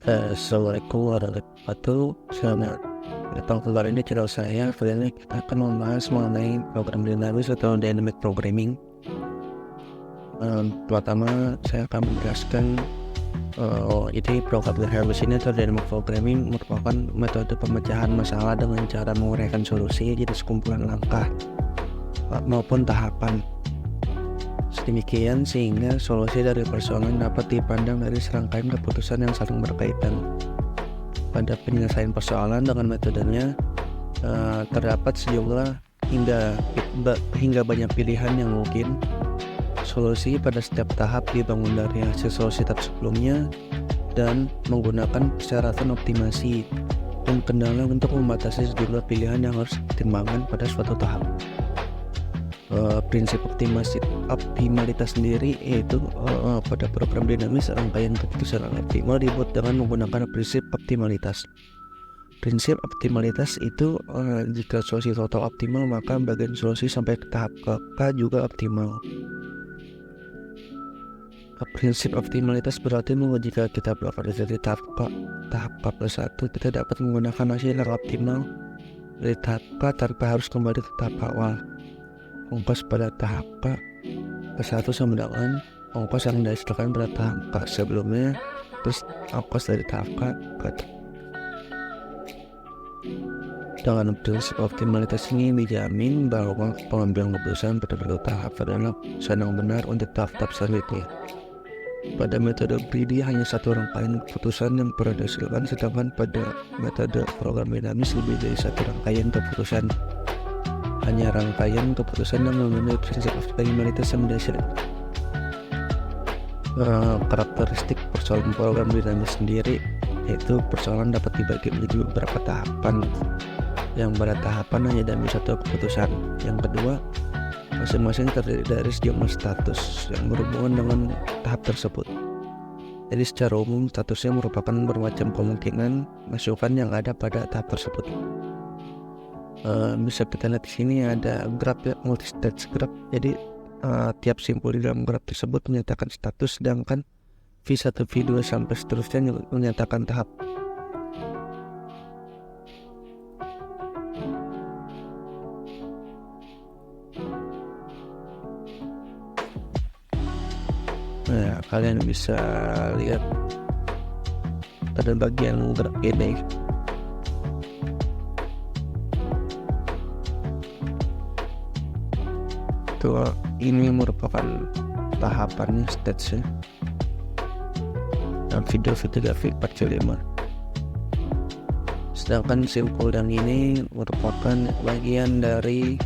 Assalamualaikum warahmatullahi wabarakatuh. Selamat datang kembali di channel saya. Kali ini kita akan membahas mengenai program dinamis atau dynamic programming. Pertama saya akan menjelaskan ini program dinamis ini atau dynamic programming merupakan metode pemecahan masalah dengan cara menguraikan solusi jadi sekumpulan langkah maupun tahapan. Sedemikian sehingga solusi dari persoalan dapat dipandang dari serangkaian keputusan yang saling berkaitan. Pada penyelesaian persoalan dengan metodenya terdapat sejumlah hingga banyak pilihan yang mungkin. Solusi pada setiap tahap dibangun dari hasil solusi tahap sebelumnya dan menggunakan persyaratan optimasi dan kendala untuk membatasi sejumlah pilihan yang harus dipertimbangkan pada suatu tahap. Prinsip optimalitas sendiri yaitu pada program dinamis rangkaian keputusan optimal dibuat dengan menggunakan prinsip optimalitas. Prinsip optimalitas itu jika solusi total optimal maka bagian solusi sampai ke tahap K juga optimal. Prinsip optimalitas berarti jika kita berada dari tahap K+1 kita dapat menggunakan hasil yang optimal dari tahap K tanpa harus kembali ke tahap awal. Ongkos pada tahap K+1 sama dengan ongkos yang dihasilkan pada tahap K sebelumnya terus ongkos dari tahap K ke dengan prinsip optimalitas ini dijamin bahwa pengambilan keputusan pada suatu tahap adalah keputusan yang benar untuk tahap-tahap selanjutnya. Pada metode greedy hanya satu rangkaian keputusan yang pernah dihasilkan, sedangkan pada metode program dinamis lebih dari satu rangkaian keputusan. Hanya rangkaian keputusan yang memenuhi prinsip optimalitas yang mendasari. Karakteristik persoalan program dinamis sendiri yaitu persoalan dapat dibagi menjadi beberapa tahapan. Yang pada tahapan hanya diambil satu keputusan. Yang kedua, masing-masing terdiri dari sejumlah status yang berhubungan dengan tahap tersebut. Jadi secara umum statusnya merupakan bermacam kemungkinan masukan yang ada pada tahap tersebut. Bisa kita lihat di sini ada graf ya, multi-stage graph. Jadi tiap simpul di dalam graf tersebut menyatakan status, sedangkan V1, V2 sampai seterusnya menyatakan tahap. Nah, kalian bisa lihat pada bagian graf ini. Ini merupakan tahapannya stage-nya dan video grafik 4C5. Sedangkan simpul dan ini merupakan bagian dari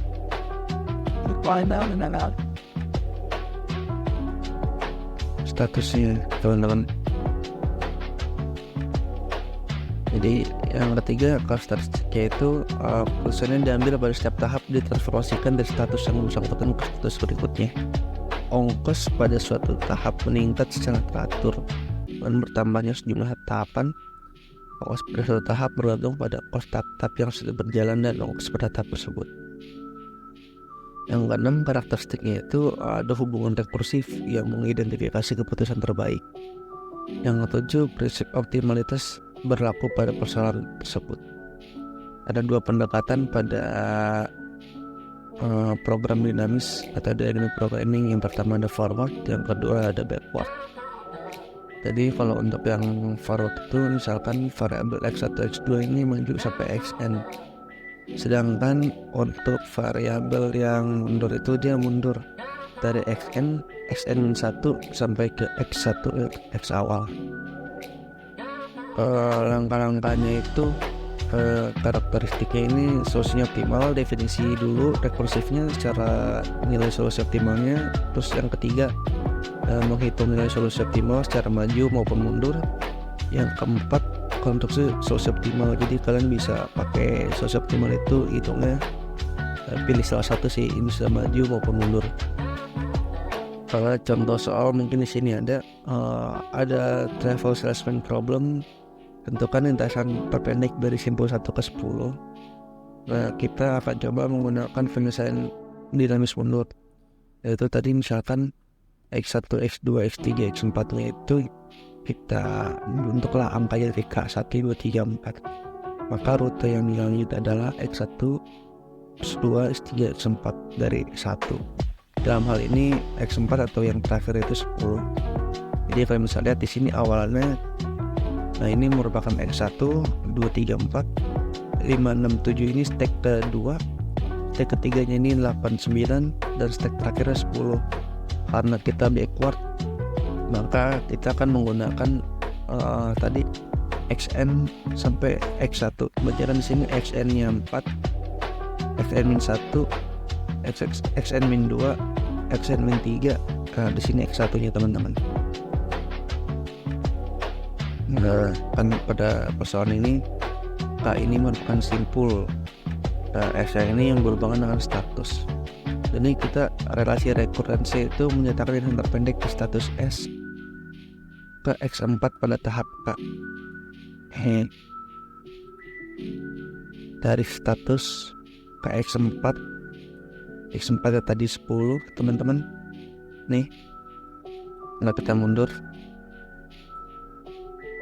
statusnya teman-teman. Jadi yang ketiga karakteristiknya itu keputusannya diambil pada setiap tahap ditransformasikan dari status yang bersangkutan ke status berikutnya. Ongkos pada suatu tahap meningkat secara teratur dan bertambahnya sejumlah tahapan. Ongkos pada suatu tahap bergantung pada ongkos tahap yang sudah berjalan dan ongkos pada tahap tersebut. Yang keenam karakteristiknya itu ada hubungan rekursif yang mengidentifikasi keputusan terbaik. Yang ketujuh prinsip optimalitas berlaku pada persoalan tersebut. Ada dua pendekatan pada program dinamis atau dynamic programming. Yang pertama ada forward, yang kedua ada backward. Jadi kalau untuk yang forward itu misalkan variabel x atau x2 ini maju sampai xn, sedangkan untuk variabel yang mundur itu dia mundur dari xn-1 sampai ke x1 x awal. Langkah-langkahnya itu karakteristiknya ini solusinya optimal, definisi dulu rekursifnya secara nilai solusi optimalnya, terus yang ketiga menghitung nilai solusi optimal secara maju maupun mundur, yang keempat konstruksi solusi optimal. Jadi kalian bisa pakai solusi optimal itu hitungnya pilih salah satu sih, bisa maju maupun mundur. Kalau contoh soal mungkin di sini ada travel salesman problem. Tentukan lintasan terpendek dari simpul 1 ke 10. Nah, kita akan coba menggunakan penyelesaian dinamis mundur. Yaitu tadi misalkan X1, X2, X3, X4 nya itu kita bentuklah angka dari K1, 2, 3, 4. Maka rute yang dilanjut adalah X1, X2, X3, X4 dari 1. Dalam hal ini X4 atau yang terakhir itu 10. Jadi kalau misalnya lihat di sini awalannya, nah ini merupakan X1, 2, 3, 4, 5, 6, 7 ini stack kedua, stack ketiganya ini 8, 9, dan stack terakhirnya 10. Karena kita backward, maka kita akan menggunakan tadi XN sampai X1. Berarti di sini XN-nya 4, XN-1, XN-2, XN-3. Nah, di sini X1-nya teman-teman. Nah, kan pada persoalan ini K ini merupakan simpul. XN ini yang berhubungan dengan status. Jadi kita relasi rekurensi itu menyatakan yang terpendek di status S ke X4 pada tahap K. Dari status ke X4 tadi 10 teman-teman. Nih, nah kita mundur.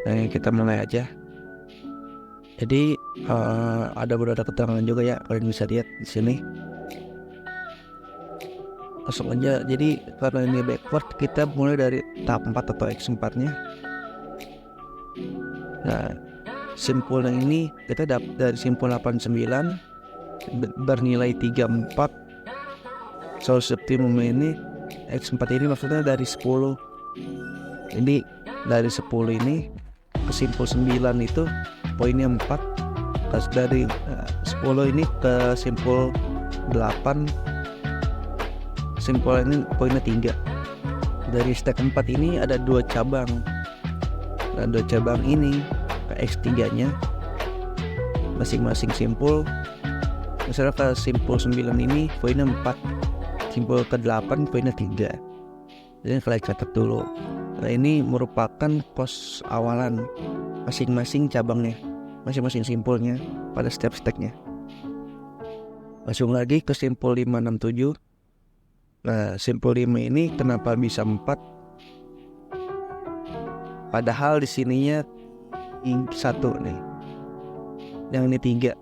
Nah, kita mulai aja. Jadi ada beberapa keterangan juga ya, kalian bisa lihat di sini. Langsung aja. Jadi karena ini backward, kita mulai dari tahap 4 atau X4-nya. Nah, simpul yang ini kita dapat dari simpul 89 bernilai 34. Solusi optimum ini X4 ini maksudnya dari 10. Jadi dari 10 ini ke simpul 9 itu poinnya 4. Terus dari 10 ini ke simpul 8, simpul ini poinnya 3. Dari stack 4 ini ada 2 cabang. Dan 2 cabang ini ke X3 nya masing-masing simpul. Misalnya ke simpul 9 ini poinnya 4, simpul ke 8 poinnya 3. Jadi kalian catat dulu. Nah, ini merupakan kos awalan masing-masing cabangnya, masing-masing simpulnya pada setiap stacknya. Langsung lagi ke simpul 5, 6, 7. Nah, simpul 5 ini kenapa bisa 4? Padahal di sininya 1 nih. Yang ini 3.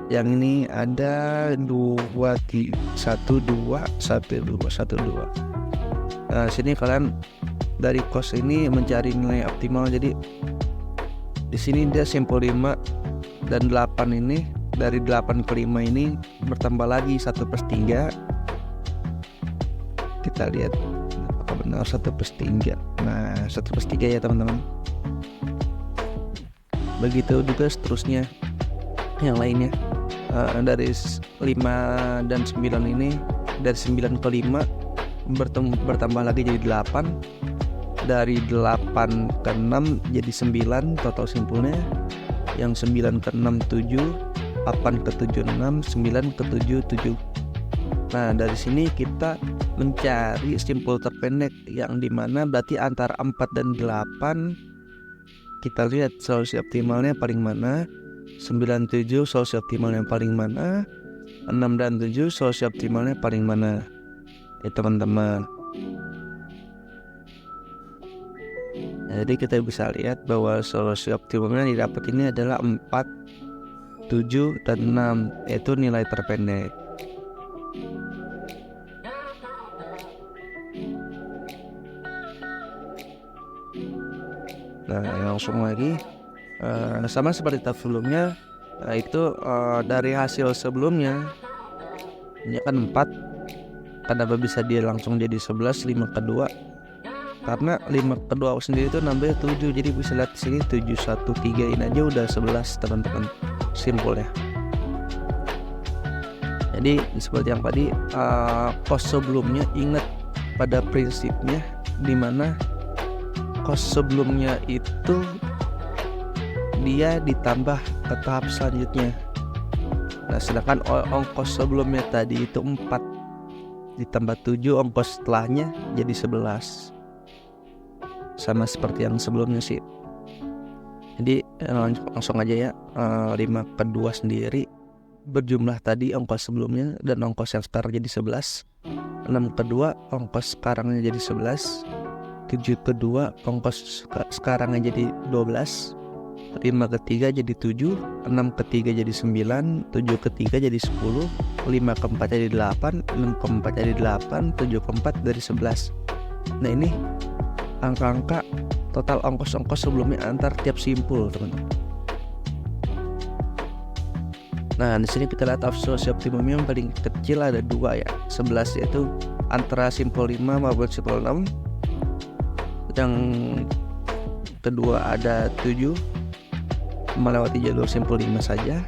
Yang ini ada 2, 1, 2, 1, 2, 1, 2. Nah, sini kalian dari kos ini mencari nilai optimal. Jadi di sini dia simpul 5 dan 8 ini, dari 8 ke 5 ini bertambah lagi 1/3. Kita lihat apakah benar 1/3. Nah, 1/3 ya teman-teman. Begitu juga seterusnya yang lainnya. Dari 5 dan 9 ini, dari 9 ke 5 bertambah lagi jadi 8. Dari 8 ke 6 jadi 9 total simpulnya. Yang 9 ke 6 7, 8 ke 7 6, 9 ke 7 7. Nah, dari sini kita mencari simpul terpendek yang dimana berarti antara 4 dan 8. Kita lihat solusi optimalnya paling mana. 9, 7 solusi optimalnya paling mana. 6 dan 7 solusi optimalnya paling mana. Teman-teman. Jadi kita bisa lihat bahwa solusi optimalnya didapat ini adalah 4, 7, dan 6. Itu nilai terpendek. Nah, langsung lagi sama seperti tahap sebelumnya. Itu dari hasil sebelumnya ini kan 4. Kenapa bisa dia langsung jadi 11, 5 kedua? Karena 5 kedua sendiri itu nambah 7. Jadi bisa lihat di sini 7, 1, 3 ini aja udah 11 teman-teman simpulnya. Jadi seperti yang tadi, kos sebelumnya ingat pada prinsipnya, dimana kos sebelumnya itu dia ditambah ke tahap selanjutnya. Nah, sedangkan ongkos sebelumnya tadi itu 4 ditambah 7, ongkos setelahnya jadi 11. Sama seperti yang sebelumnya sih. Jadi langsung aja ya. 5 kedua sendiri berjumlah tadi ongkos sebelumnya dan ongkos yang sekarang jadi 11. 6 kedua ongkos sekarangnya jadi 11. 7 kedua ongkos sekarang jadi 12, 5 ketiga jadi 7, 6 ketiga jadi 9, 7 ketiga jadi 10, 5 keempat jadi 8, 6 keempat jadi 8, 7 keempat dari 11. Nah ini angka-angka total ongkos-ongkos sebelumnya antar tiap simpul, teman-teman. Nah di sini kita lihat asosiasi optimum yang paling kecil ada 2 ya, 11, yaitu antara simpul 5 maupun simpul 6. Yang kedua ada 7 melewati jalur simpul 5 saja.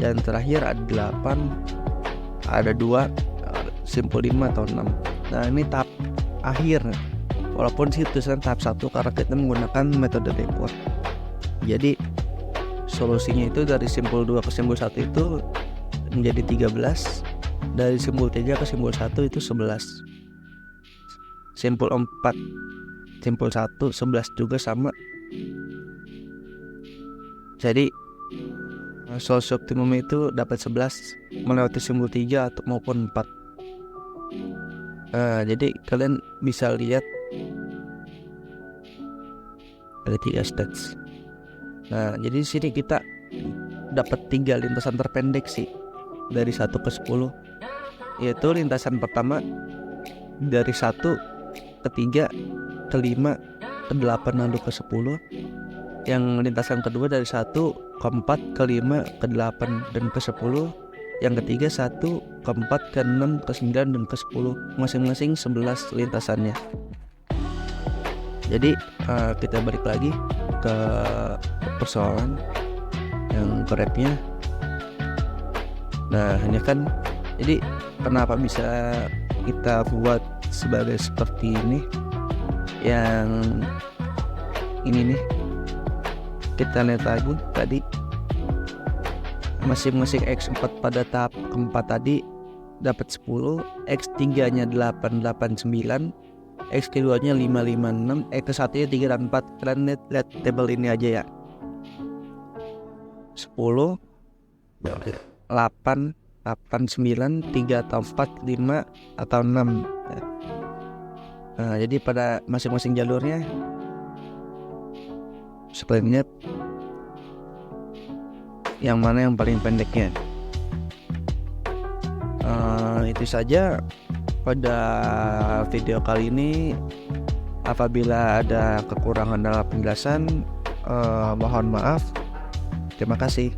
Yang terakhir ada 8, ada 2 simpul 5 atau 6. Nah ini tahap akhir, walaupun situasinya tahap 1 karena kita menggunakan metode report. Jadi solusinya itu dari simpul 2 ke simpul 1 itu menjadi 13, dari simpul 3 ke simpul 1 itu 11, simpul 4 simpul 1 11 juga sama. Jadi solusi optimum itu dapat 11 melewati simpul 3 atau maupun 4. Jadi kalian bisa lihat ada 3 stage. Nah, jadi di sini kita dapat 3 lintasan terpendek sih dari 1 ke 10. Yaitu lintasan pertama dari 1 ke 3 ke 5 ke 8 lalu ke 10. Yang lintasan kedua dari 1 ke 4 ke 5 ke 8 dan ke 10. Yang ketiga 1 ke 4 ke 6 ke 9 dan ke 10. Masing-masing 11 lintasannya. Jadi kita balik lagi ke persoalan yang grabnya. Nah ini kan, jadi kenapa bisa kita buat sebagai seperti ini? Yang ini nih, kita lihat lagi tadi masing-masing X4 pada tahap keempat tadi dapat 10, X3 nya 8, 8, 9, X2 nya 5, 5, 6, X1 nya 3 dan 4. Kalian lihat tabel ini aja ya, 10, 8, 8, 9, 3 atau 4, 5 atau 6. Nah, jadi pada masing-masing jalurnya sebenarnya yang mana yang paling pendeknya. Itu saja pada video kali ini. Apabila ada kekurangan dalam penjelasan, mohon maaf. Terima kasih.